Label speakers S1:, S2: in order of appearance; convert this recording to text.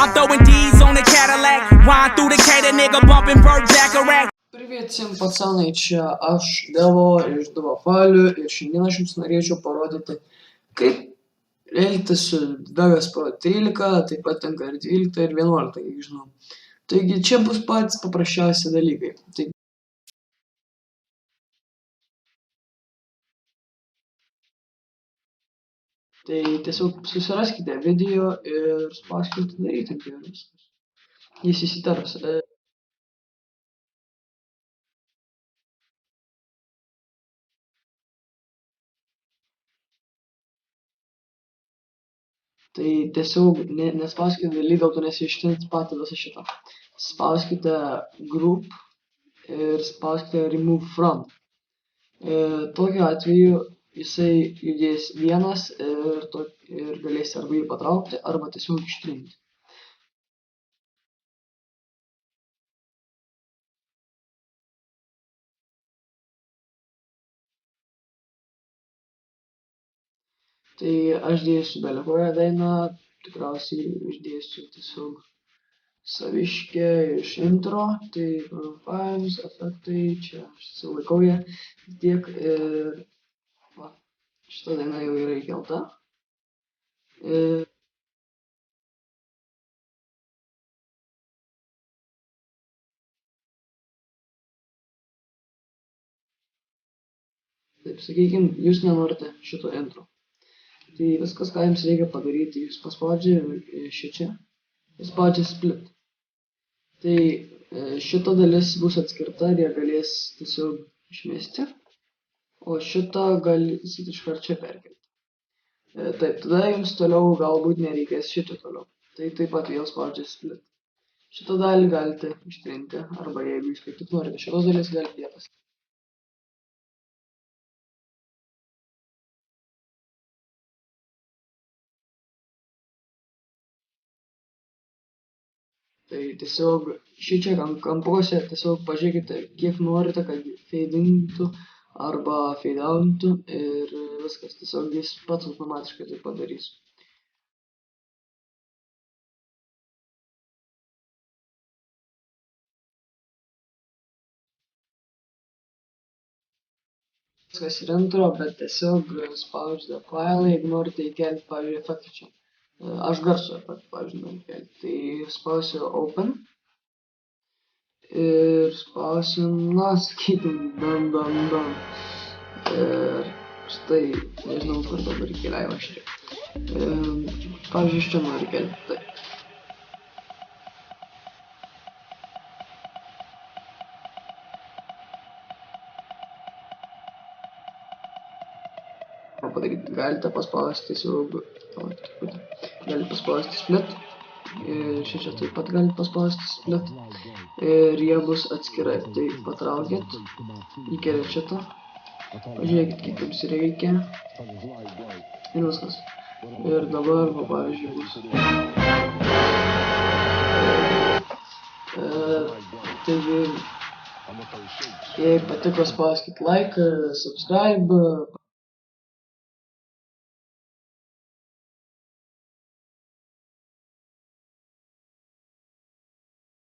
S1: I'm throwing D's on the Cadillac, ride through the Cater, nigga bumping Burt Bacharach.
S2: Привет всем пацаны, čia aš Devo iš Duvafalių ir šiandien aš jums norėčiau parodyti, kaip elgtis su Vegas Pro 13, taip pat tinka ir 12 ir 11, kiek žinau. Taigi čia bus patys paprasčiausi dalykai. Tai tiesiog susiraskite video ir spauskite daryti ir viskas. Jis įsiterps. Tai tiesiog nespauskite dalyk, dėl to nesiištins patį visą šitą. Spauskite group ir spauskite remove from. Tokiu atveju jisai judės vienas ir galės arba jį patraukti, arba tiesiog ištrinti. Tai aš dėsiu belekoją dainą, tikriausiai išdėsiu tiesiog saviškę iš intro, tai files, efektai, čia aš susilaikau ją tiek ir va, šita daina jau yra įkelta. Taip, sakykime, jūs nenorite šito intro. Tai viskas, ką jums reikia padaryti, jūs paspaudžiate šičia, paspaudžiate split. Tai šita dalis bus atskirta ir jie galės tiesiog išmesti, o šitą galėsit iškart čia perkelti. Taip, tada jums toliau galbūt nereikės šito toliau. Tai taip pat vėl spaudžiate split. Šitą dalį galite ištrinti, arba jeigu jūs kaip tik norite šitos dalis, galite ją pasiekti. Tai tiesiog šičia kampuose tiesiog pažiūrėkite, kiek norite, kad feidintų arba feidautų ir viskas. Tiesiog jis pats automatiškai tai padarys. Viskas yra intro, bet tiesiog spaudžiate failą, jeigu norite įkelti, pavyzdžiui, efektą čia. Aš garso efektą, pavyzdžiui, noriu įkelti. Tai spausiu open. Ir spausim, na, sakykim, dam. Ir štai, nežinau, kur dabar įkeliavo aš čia. Pavyzdžiui, iš čia noriu įkelti. Taip. Padaryti, galite paspausti tiesiog, galite paspausti split. Ir šičia taip pat galite paspausti split ir jie bus atskirai, tai patraukit, įkeliat šitą, pažiūrėkit, kiek jums reikia ir viskas. Ir dabar, pavyzdžiui, bus. Taigi, jei patiko, spauskit like, subscribe.